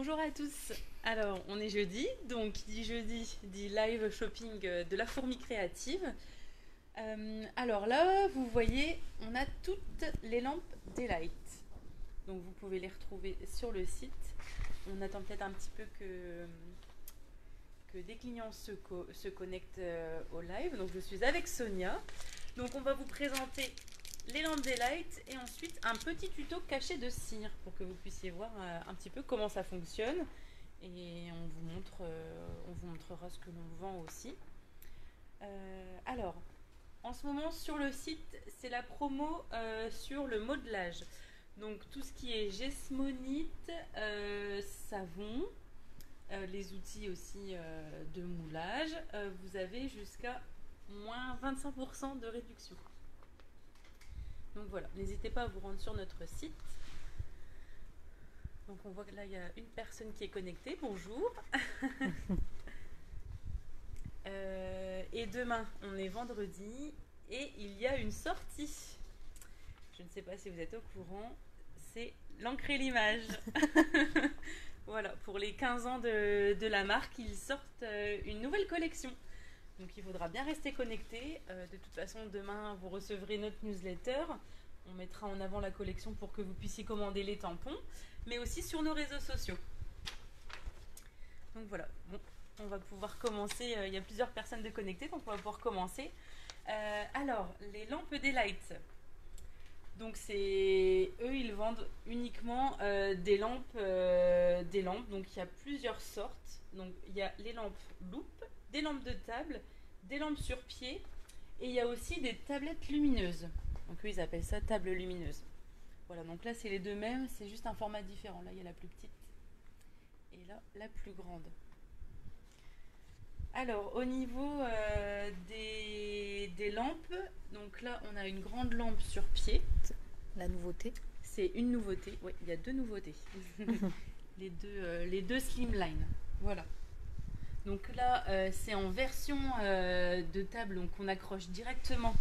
Bonjour à tous. Alors, on est jeudi, donc qui dit jeudi dit live shopping de la fourmi créative. Alors là, vous voyez, on a toutes les lampes Daylight. Donc vous pouvez les retrouver sur le site. On attend peut-être un petit peu que des clients se connectent au live. Donc je suis avec Sonia. Donc on va vous présenter les lampes Daylight et ensuite un petit tuto caché de cire pour que vous puissiez voir un petit peu comment ça fonctionne. Et on vous montrera ce que l'on vend aussi. Alors, en ce moment sur le site, c'est la promo sur le modelage. Donc tout ce qui est gesmonite, savon, les outils aussi de moulage, vous avez jusqu'à moins 25% de réduction. Donc voilà, n'hésitez pas à vous rendre sur notre site. Donc on voit que là il y a une personne qui est connectée, bonjour. Et demain, on est vendredi et il y a une sortie. Je ne sais pas si vous êtes au courant, c'est l'encre et l'image. Voilà, pour les 15 ans de la marque, ils sortent une nouvelle collection. Donc il faudra bien rester connecté. De toute façon, demain, vous recevrez notre newsletter. On mettra en avant la collection pour que vous puissiez commander les tampons, mais aussi sur nos réseaux sociaux. Donc voilà, bon, on va pouvoir commencer. Il y a plusieurs personnes de connectées, donc on va pouvoir commencer. Alors, les lampes Daylight. Donc c'est eux, ils vendent uniquement des lampes. Donc il y a plusieurs sortes. Donc il y a les lampes loupe, des lampes de table, des lampes sur pied, et il y a aussi des tablettes lumineuses. Donc eux, ils appellent ça table lumineuse. Voilà, donc là c'est les deux mêmes, c'est juste un format différent. Là il y a la plus petite et là la plus grande. Alors au niveau des lampes, donc là on a une grande lampe sur pied. La nouveauté. C'est une nouveauté, oui, il y a deux nouveautés. les deux Slimline. Voilà. Donc là, c'est en version de table, donc on accroche directement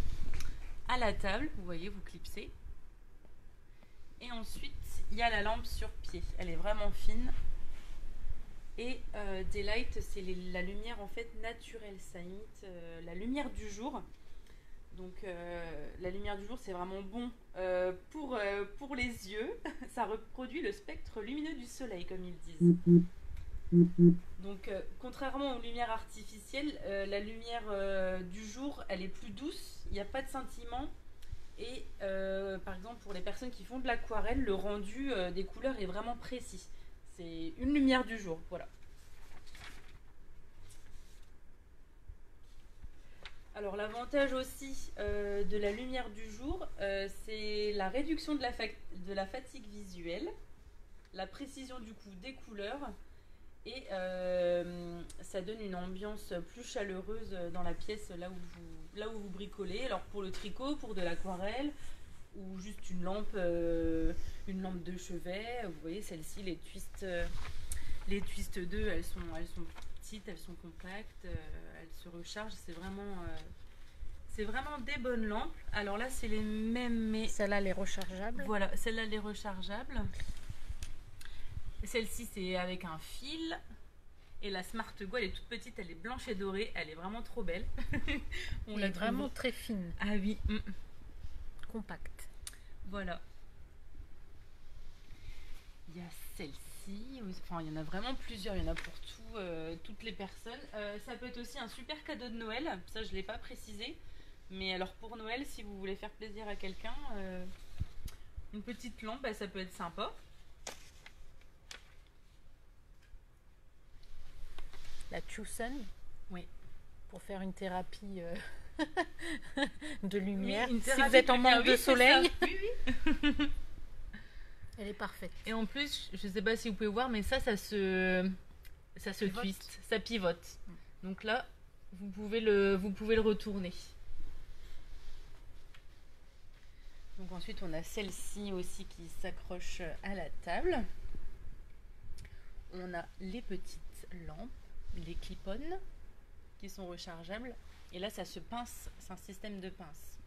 à la table. Vous voyez, vous clipsez. Et ensuite, il y a la lampe sur pied. Elle est vraiment fine. Et Daylight, c'est la lumière en fait naturelle. Ça imite la lumière du jour. Donc la lumière du jour, c'est vraiment bon pour les yeux. Ça reproduit le spectre lumineux du soleil, comme ils disent. Donc contrairement aux lumières artificielles, la lumière du jour, elle est plus douce. Il n'y a pas de scintillement. Et par exemple, pour les personnes qui font de l'aquarelle, le rendu des couleurs est vraiment précis. C'est une lumière du jour, voilà. Alors l'avantage aussi de la lumière du jour, c'est la réduction de la fatigue visuelle, la précision du coup des couleurs, et ça donne une ambiance plus chaleureuse dans la pièce là où vous bricolez. Alors pour le tricot, pour de l'aquarelle, ou juste une lampe de chevet, vous voyez celle-ci, les Twist 2, elles sont petites, elles sont compactes, elles se rechargent, c'est vraiment des bonnes lampes. Alors là c'est les mêmes, mais celle-là elle est rechargeable. Voilà, celle-là elle est rechargeable. Celle-ci c'est avec un fil. Et la Smart Go, elle est toute petite, elle est blanche et dorée, elle est vraiment trop belle. Elle est vraiment très fine. Ah oui. Compacte. Voilà. Il y a celle-ci, enfin il y en a vraiment plusieurs, il y en a pour toutes les personnes. Ça peut être aussi un super cadeau de Noël, ça je ne l'ai pas précisé. Mais alors pour Noël, si vous voulez faire plaisir à quelqu'un, une petite lampe, ça peut être sympa. La Tucson. Oui. Pour faire une thérapie de lumière. Oui, si vous êtes en manque de soleil. Oui, oui. Elle est parfaite. Et en plus, je ne sais pas si vous pouvez voir, mais ça se twist, ça pivote. Donc là, vous pouvez le retourner. Donc ensuite, on a celle-ci aussi qui s'accroche à la table. On a les petites lampes, les clip-on, qui sont rechargeables. Et là, ça se pince, c'est un système de pince.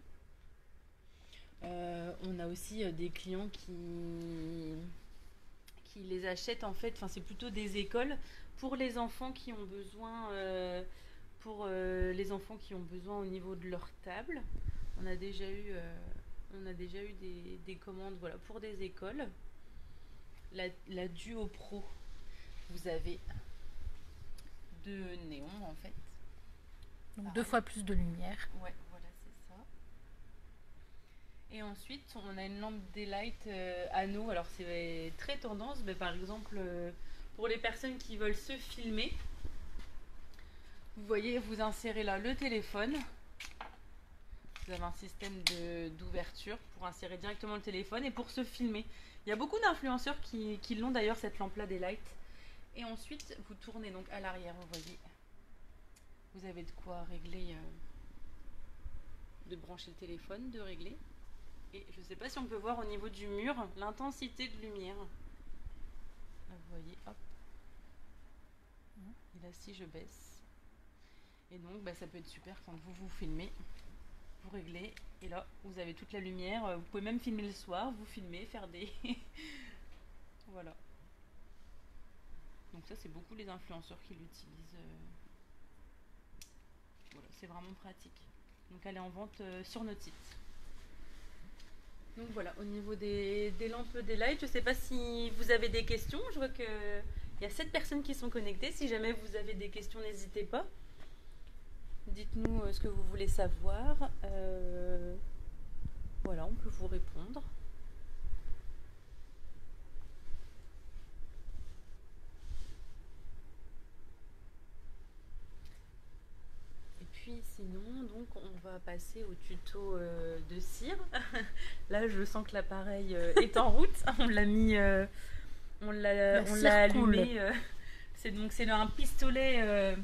On a aussi des clients qui qui les achètent en fait, enfin c'est plutôt des écoles pour les enfants qui ont besoin, les enfants qui ont besoin au niveau de leur table. On a déjà eu, des commandes voilà, pour des écoles. La Duo Pro, vous avez deux néons en fait. Donc 2 fois plus de lumière. Ouais, voilà, c'est ça. Et ensuite, on a une lampe Daylight anneau. Alors, c'est très tendance, mais par exemple, pour les personnes qui veulent se filmer, vous voyez, vous insérez là le téléphone. Vous avez un système d'ouverture pour insérer directement le téléphone et pour se filmer. Il y a beaucoup d'influenceurs qui l'ont d'ailleurs, cette lampe-là Daylight. Et ensuite, vous tournez donc à l'arrière, vous voyez. Vous avez de quoi régler, de brancher le téléphone, de régler. Et je ne sais pas si on peut voir au niveau du mur l'intensité de lumière. Là, vous voyez, hop. Et là, si je baisse. Et donc, ça peut être super quand vous vous filmez. Vous réglez. Et là, vous avez toute la lumière. Vous pouvez même filmer le soir. Vous filmez, faire des... voilà. Donc ça, c'est beaucoup les influenceurs qui l'utilisent. Voilà, c'est vraiment pratique. Donc elle est en vente sur notre site. Donc voilà, au niveau des lampes Daylight, je ne sais pas si vous avez des questions. Je vois qu'il y a 7 personnes qui sont connectées. Si jamais vous avez des questions, n'hésitez pas. Dites-nous ce que vous voulez savoir. Voilà, on peut vous répondre. Puis sinon, donc on va passer au tuto de cire. Là, je sens que l'appareil est en route. On l'a mis, on l'a allumé. C'est un pistolet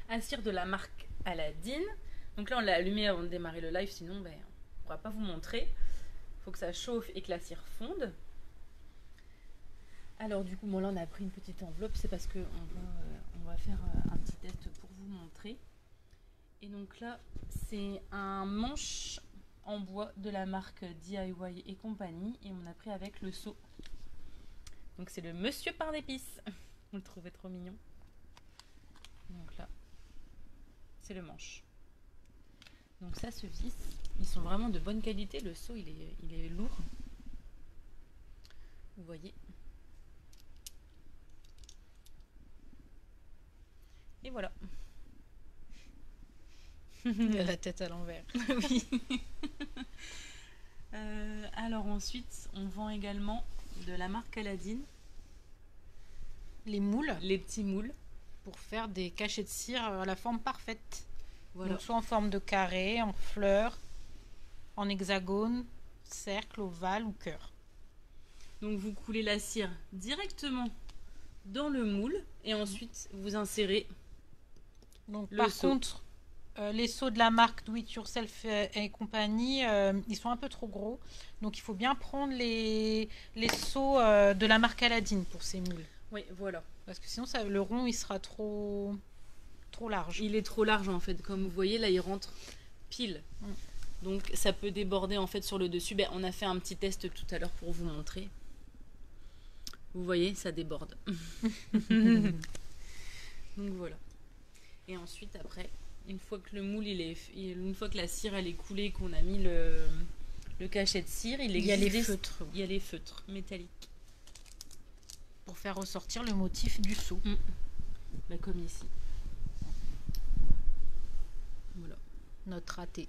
à cire de la marque Aladdin. Donc là, on l'a allumé avant de démarrer le live, sinon on ne pourra pas vous montrer. Il faut que ça chauffe et que la cire fonde. Alors du coup, là, on a pris une petite enveloppe. C'est parce qu'on on va faire un petit test pour vous montrer. Et donc là, c'est un manche en bois de la marque DIY et compagnie. Et on a pris avec le seau. Donc c'est le Monsieur Pain d'épices. Vous le trouvez trop mignon. Donc là, c'est le manche. Donc ça se visse. Ils sont vraiment de bonne qualité. Le seau, il est lourd. Vous voyez. Et voilà. Il a la tête à l'envers. Oui. Alors ensuite, on vend également de la marque Aladdin. Les moules. Les petits moules. Pour faire des cachets de cire à la forme parfaite. Voilà. Donc, soit en forme de carré, en fleur, en hexagone, cercle, ovale ou cœur. Donc vous coulez la cire directement dans le moule et ensuite vous insérez. Donc par contre, les seaux de la marque Do It Yourself et compagnie, ils sont un peu trop gros. Donc il faut bien prendre les seaux de la marque Aladdin pour ces moules. Oui, voilà. Parce que sinon le rond il sera trop large. Il est trop large en fait. Comme vous voyez là, il rentre pile. Donc ça peut déborder en fait sur le dessus. On a fait un petit test tout à l'heure pour vous montrer. Vous voyez, ça déborde. Donc voilà. Et ensuite après, une fois que le moule une fois que la cire elle est coulée, qu'on a mis le cachet de cire, il y a les feutres. Il y a les feutres métalliques pour faire ressortir le motif du seau. Comme ici. Voilà. Notre raté.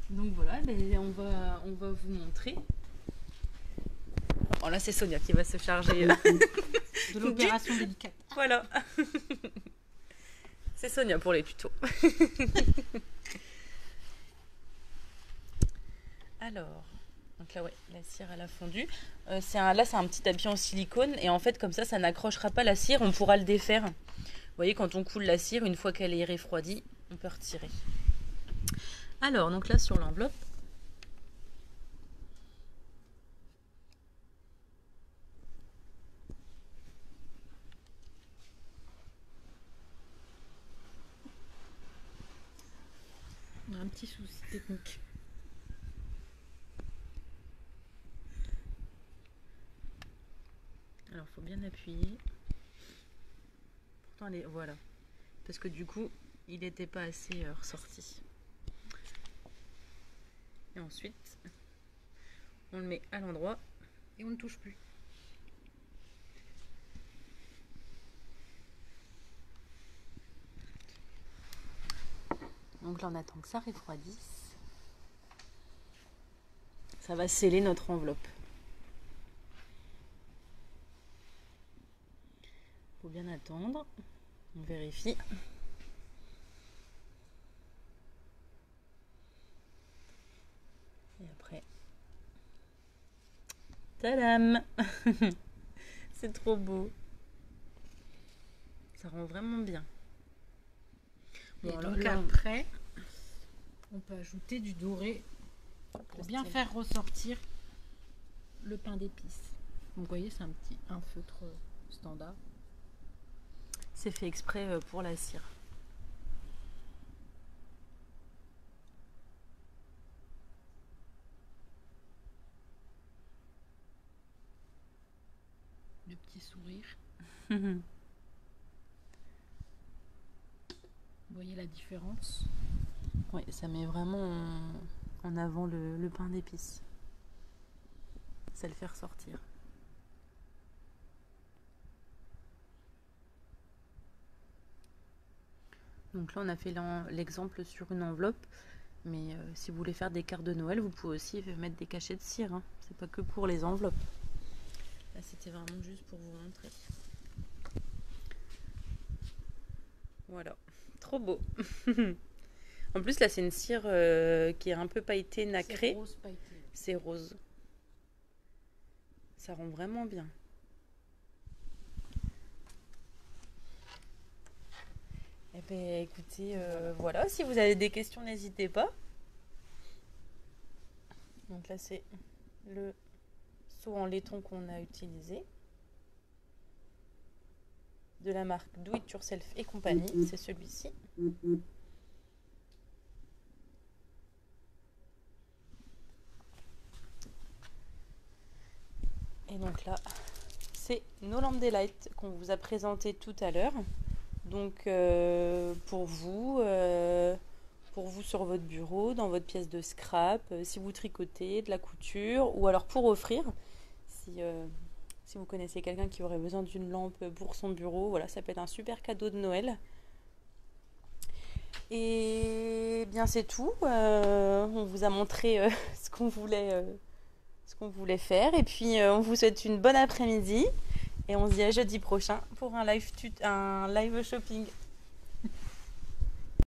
Donc voilà, on va vous montrer. Oh là, c'est Sonia qui va se charger de l'opération délicate. Voilà. C'est Sonia pour les tutos. Alors, donc là, ouais, la cire elle a fondu. Là, c'est un petit tapis en silicone et en fait, comme ça n'accrochera pas la cire. On pourra le défaire. Vous voyez, quand on coule la cire, une fois qu'elle est refroidie, on peut retirer. Alors, donc là, sur l'enveloppe. On a un petit souci technique. Alors, faut bien appuyer. Pourtant, voilà. Parce que du coup, il n'était pas assez ressorti. Et ensuite, on le met à l'endroit et on ne touche plus. Donc là, on attend que ça refroidisse. Ça va sceller notre enveloppe. Faut bien attendre. On vérifie. Et après, tadam! C'est trop beau. Ça rend vraiment bien. Bon, et donc après, on peut ajouter du doré pour bien faire ressortir le pain d'épices. Donc vous voyez, c'est un feutre standard. C'est fait exprès pour la cire. Le petit sourire. Vous voyez la différence? Oui, ça met vraiment en avant le pain d'épices. Ça le fait ressortir. Donc là, on a fait l'exemple sur une enveloppe. Mais si vous voulez faire des cartes de Noël, vous pouvez aussi mettre des cachets de cire. Hein. C'est pas que pour les enveloppes. Là, c'était vraiment juste pour vous montrer. Voilà. Trop beau. En plus, là, c'est une cire qui est un peu pailletée, nacrée. C'est rose pailleté. C'est rose. Ça rend vraiment bien. Eh bien, écoutez, voilà. Si vous avez des questions, n'hésitez pas. Donc là, c'est le seau en laiton qu'on a utilisé. De la marque Do It Yourself et compagnie. C'est celui-ci. Et donc là, c'est nos lampes Daylight qu'on vous a présenté tout à l'heure. Donc pour vous sur votre bureau, dans votre pièce de scrap, si vous tricotez, de la couture, ou alors pour offrir, si vous connaissez quelqu'un qui aurait besoin d'une lampe pour son bureau, voilà, ça peut être un super cadeau de Noël. Et bien c'est tout. On vous a montré ce qu'on voulait faire. Et puis on vous souhaite une bonne après-midi. Et on se dit à jeudi prochain pour un live shopping.